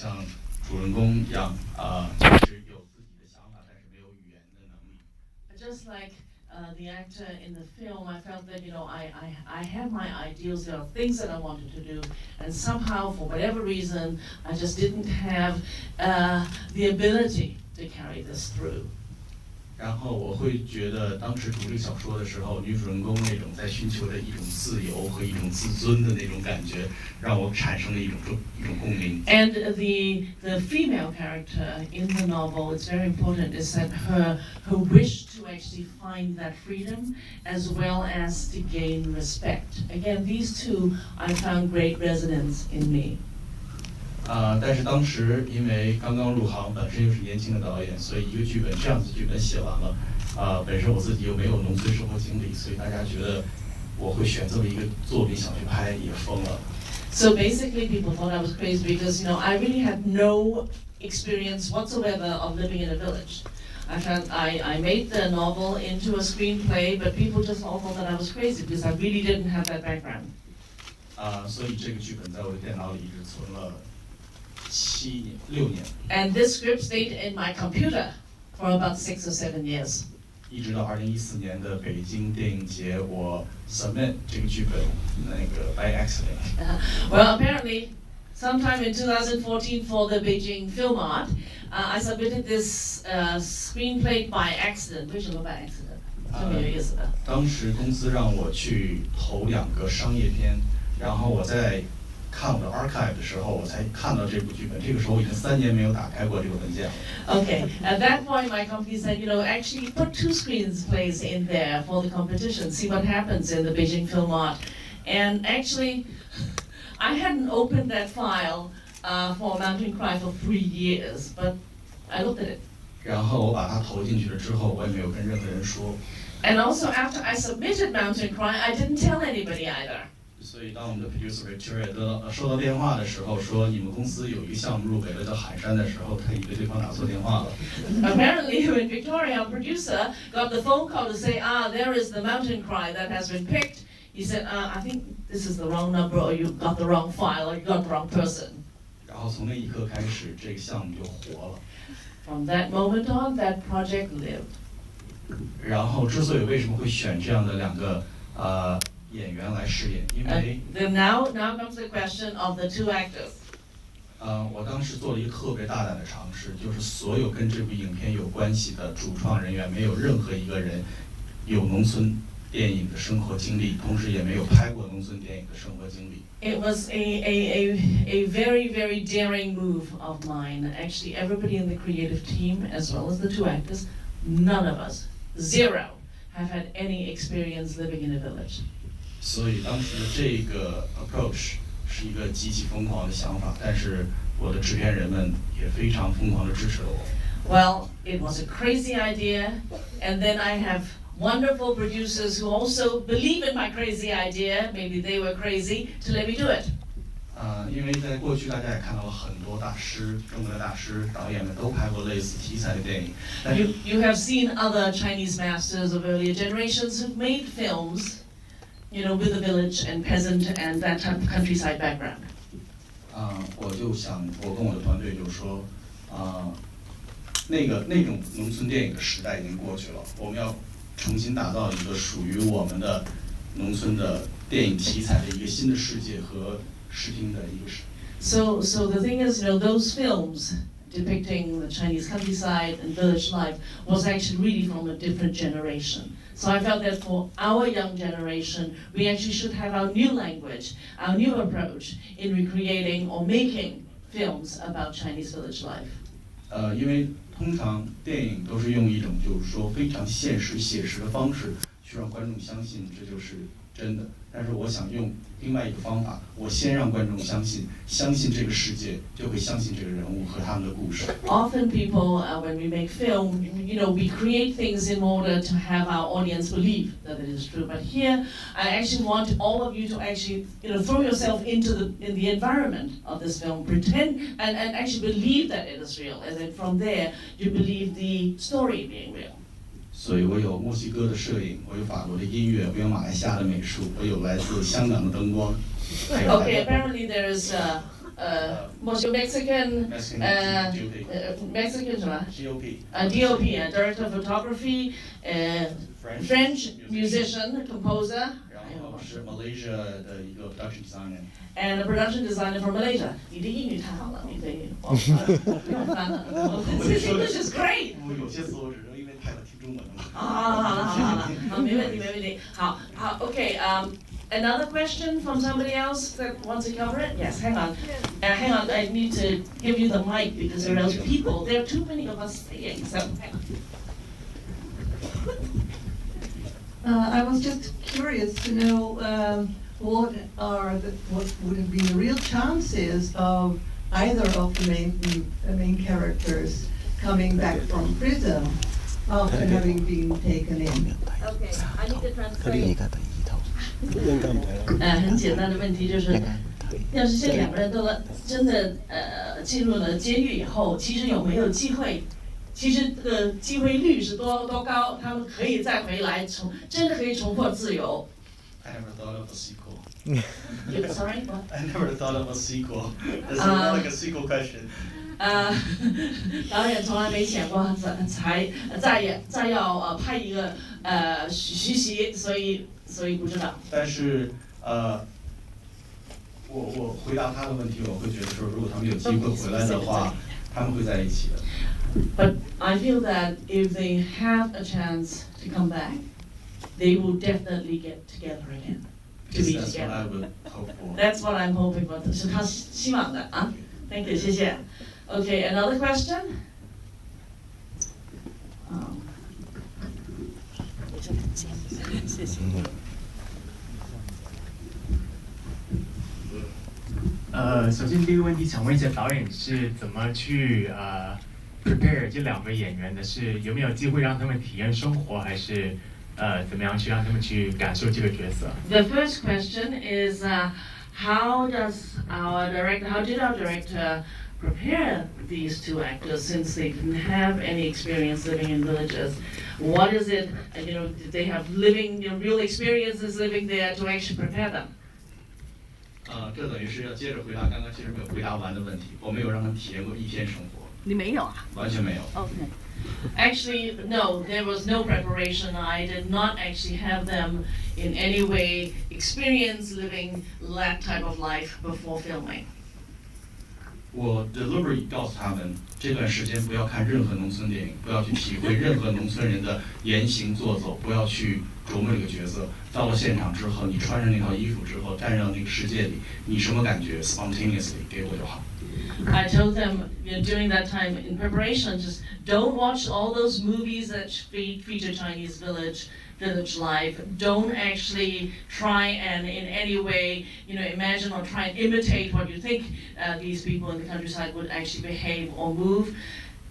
像主人公一样就是有自己的想法，但是没有语言的能力。Just like the actor in the film, I felt that I had my ideals. There are things that I wanted to do, and somehow, for whatever reason, I just didn't have the ability to carry this through. 然后我会觉得，当时读这个小说的时候，女主人公那种在寻求的一种自由和一种自尊的那种感觉，让我产生了一种共鸣。And the female character in the novel, it's very important, is that her wish to actually find that freedom as well as to gain respect. Again, these two I found great resonance in me. 但是当时因为刚刚入行，本身又是年轻的导演，所以一个剧本这样子剧本写完了，本身我自己又没有农村生活经历，所以大家觉得我会选这么一个作品想去拍，也疯了。So basically, people thought I was crazy because I really had no experience whatsoever of living in a village. I made the novel into a screenplay, but people just all thought that I was crazy because I really didn't have that background. 所以这个剧本在我的电脑里一直存了6年。And this script stayed in my computer for about 6 or 7 years. 一直到2014年的北京电影节，我 submit 这个剧本by accident. Well, apparently, sometime in 2014 for the Beijing Film Art, I submitted this screenplay by accident. 为什么 by accident? 这么有意思的。当时公司让我去投2个商业片，然后我在看我的 archive 的时候，我才看到这部剧本。这个时候我已经3年没有打开过这个文件了。Okay, at that point, my company said, actually put 2 screenplays in there for the competition, see what happens in the Beijing Film Art. And actually, I hadn't opened that file for Mountain Cry for 3 years, but I looked at it. 然后我把它投进去了之后，我也没有跟任何人说。And also after I submitted Mountain Cry, I didn't tell anybody either. 所以当我们的 producer Victoria 收到电话的时候，说你们公司有一个项目入围了叫海山的时候，他以为对方打错电话了。Apparently, when Victoria, our producer, got the phone call to say, there is the Mountain Cry that has been picked, he said, I think this is the wrong number, or you got the wrong file, or you got the wrong person. 然后从那一刻开始，这个项目就活了。From that moment on, that project lived. 然后之所以为什么会选这样的2个演员来饰演，因为 Then now comes the question of the 2 actors. 我当时做了一个特别大胆的尝试，就是所有跟这部影片有关系的主创人员，没有任何一个人有农村电影的生活经历，同时也没有拍过农村电影的生活经历。It was a very, very daring move of mine. Actually, everybody in the creative team, as well as the 2 actors, none of us, 0, have had any experience living in a village. 所以当时这个 approach 是一个极其疯狂的想法，但是我的制片人们也非常疯狂地支持了我。Well, it was a crazy idea, and then I have wonderful producers who also believe in my crazy idea. Maybe they were crazy to let me do it. 因为在过去大家也看到了很多大师，中国的大师导演们都拍过类似题材的电影。You have seen other Chinese masters of earlier generations who've made films, with a village and peasant and that type of countryside background. 我跟我的团队就说，那种农村电影的时代已经过去了，我们要重新打造一个属于我们的农村的电影题材的一个新的世界和视听的一个世。So the thing is, those films depicting the Chinese countryside and village life was actually really from a different generation. So I felt that for our young generation, we actually should have our new language, our new approach in recreating or making films about Chinese village life. 因为通常电影都是用一种就是说非常现实写实的方式去让观众相信这就是真的，但是我想用另外一个方法，我先让观众相信这个世界，就会相信这个人物和他们的故事。Often people, when we make film, we create things in order to have our audience believe that it is true. But here, I actually want all of you to actually, throw yourself into the environment of this film, pretend and actually believe that it is real, and then from there you believe the story being real. 所以我有墨西哥的摄影，我有法国的音乐，我有马来西亚的美术，我有来自香港的灯光。Okay, apparently there is Mexican Mexican什么 GOP DOP director of photography French musician composer 然后是 Malaysia 的一个 production designer and a production designer from Malaysia 你的英语太好了你可以不用翻了 This English is great 有些词我只是因为太了听中文了好没问题好 okay another question from somebody else that wants to cover it yes hang on I need to give you the mic because there are people there are too many of us staying so I was just curious to know what would have been the real chances of either of the main characters coming back from prison after having been taken in. Okay, I need to translate. 很简单的问题就是，要是这两个人都真的进入了监狱以后，其实有没有机会？其实这个机会率是多高？他们可以再回来真的可以重获自由。I never thought of a sequel. Sorry, what? I never thought of a sequel. This is more like a sequel question. 导演从来没想过再要拍一个续集，所以不知道。但是我回答他的问题，我会觉得说，如果他们有机会回来的话，他们会在一起的。But I feel that if they have a chance to come back, they will definitely get together again. To be That's what I together. would hope for. That's what I'm hoping for. 是他希望的啊。Thank you， 谢谢。Okay, another question? 谢谢。首先第一个问题想问一下导演是怎么去prepare 这两个演员的？是有没有机会让他们体验生活，还是怎么样去让他们去感受这个角色 The first question is how did our director prepare these two actors since they didn't have any experience living in villages? What is it, did they have real experiences living there to actually prepare them? 这等于是要接着回答刚刚其实没有回答完的问题。我没有让他们体验过一天生活。你没有啊？完全没有。Okay. Actually, no, there was no preparation. I did not actually have them in any way experience living that type of life before filming. 我 deliberately 告诉他们，这段时间不要看任何农村电影，不要去体会任何农村人的言行作走，不要去琢磨这个角色。到了现场之后，你穿上那套衣服之后，站上那个世界里，你什么感觉 ？spontaneously 给我就好。I told them during that time in preparation, just don't watch all those movies that feature Chinese village life. Don't actually try and in any way, imagine or try and imitate what you think these people in the countryside would actually behave or move.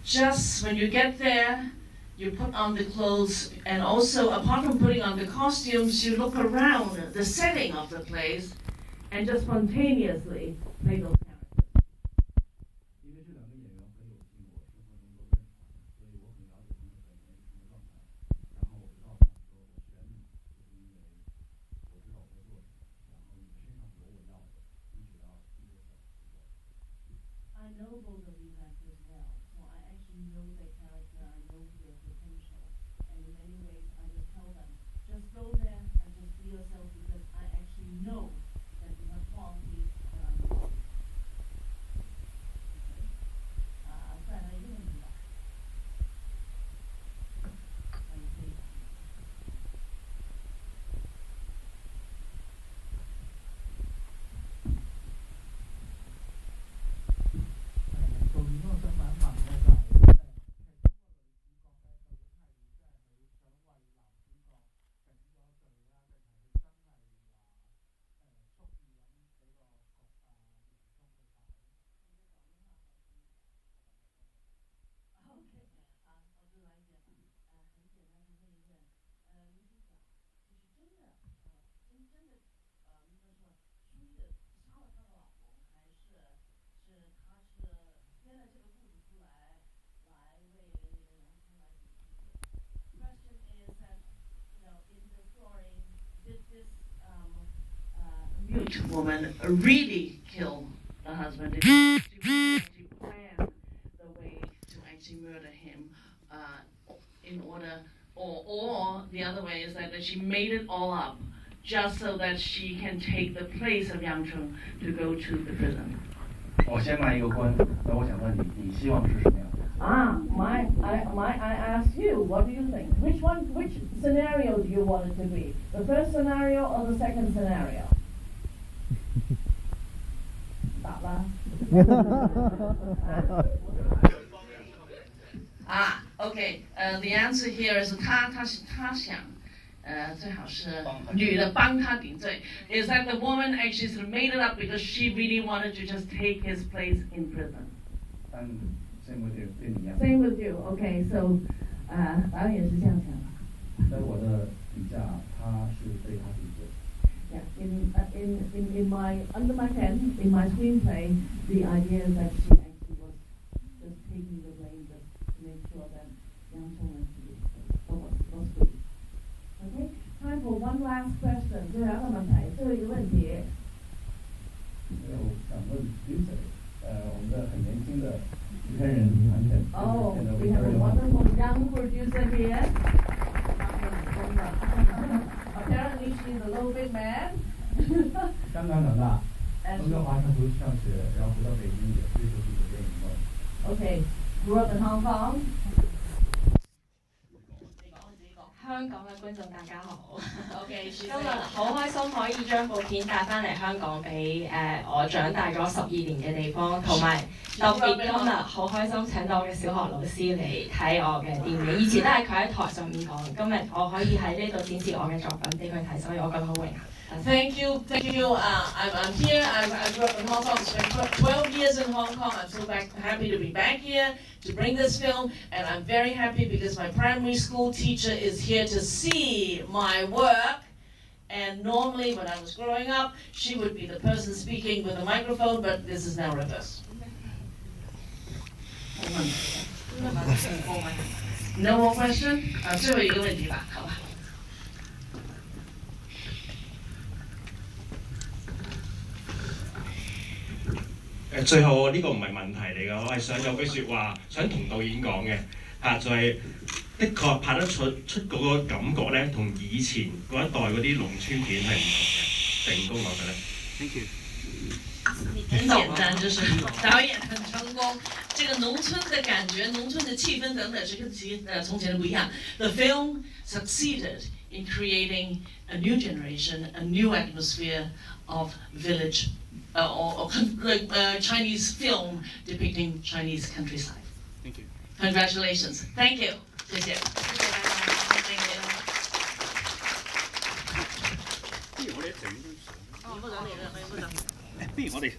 Just when you get there, you put on the clothes, and also apart from putting on the costumes, you look around the setting of the place, and just spontaneously play those characters. 因为这两个演员很有经过生活中都正常，所以我很了解他们本人什么状态。然后我就告诉他们说，我选你就是因为我知道我在做什么，然后你的身上有我要的，你只要一个小时就够。I know both of these actors well, so I actually know their character, I know their potential, and in many ways I just tell them, just go there and just be yourself because I actually know that you have qualities that I'm looking for. 再来一个问题吧。Woman really kill husband. She actually planned the way to actually murder him in order, or the other way is that she made it all up just so that she can take the place of Yang Cheng to go to the prison. 我先卖一个关子，那我想问你，你希望是什么样？ I ask you, what do you think? Which scenario do you want it to be? The first scenario or the second scenario? 答啦。Okay. The answer here is 他想，最好是女的帮他顶罪。Is that the woman actually sort of made it up because she really wanted to just take his place in prison? Same with you， 对你一样。Same with you. Okay, so 导演也是这样想的。在我的笔下，他是被他顶罪。Yeah, in my under my pen, in my screenplay, the idea is that she actually was just taking the blame just to make sure that Yang Cheng was free. Okay, time for one last question. 最后一个问题，最后一个问题。我想问 producer， 我们的很年轻的制片人韩晨。Oh, we have a wonderful young producer here. Apparently she's a little bit mad. 香港长大，温哥华上学，然后回到北京也追求自己的电影梦。Okay, grew up in Hong Kong. 香港嘅觀眾大家好。Okay, 今日好開心可以將部片帶翻嚟香港俾我長大咗12年嘅地方，同埋特別今日好開心請到我嘅小學老師嚟睇我嘅電影。以前都係佢喺台上面講，今日我可以喺呢度展示我嘅作品俾佢睇，所以我覺得好榮幸。Thank you. I'm here. I grew up in Hong Kong. Spent 12 years in Hong Kong. I'm so happy to be back here to bring this film, and I'm very happy because my primary school teacher is here to see my work. And normally, when I was growing up, she would be the person speaking with a microphone, but this is now reversed. No more question? 最后一个问题吧，好吧。最後呢個唔係問題嚟㗎，我係想有句説話想同導演講嘅嚇，就係、的確拍得出嗰個感覺咧，同以前嗰一代嗰啲農村片係唔同嘅，成功我覺得。Thank you。很简单，就是导演很成功。这个农村的感觉、农村的气氛等等，是跟从前的不一样。The film succeeded in creating a new generation, a new atmosphere of village. Or Chinese film depicting Chinese countryside. Thank you. Congratulations. Thank you. 谢谢。不如我哋整張相。不如我哋。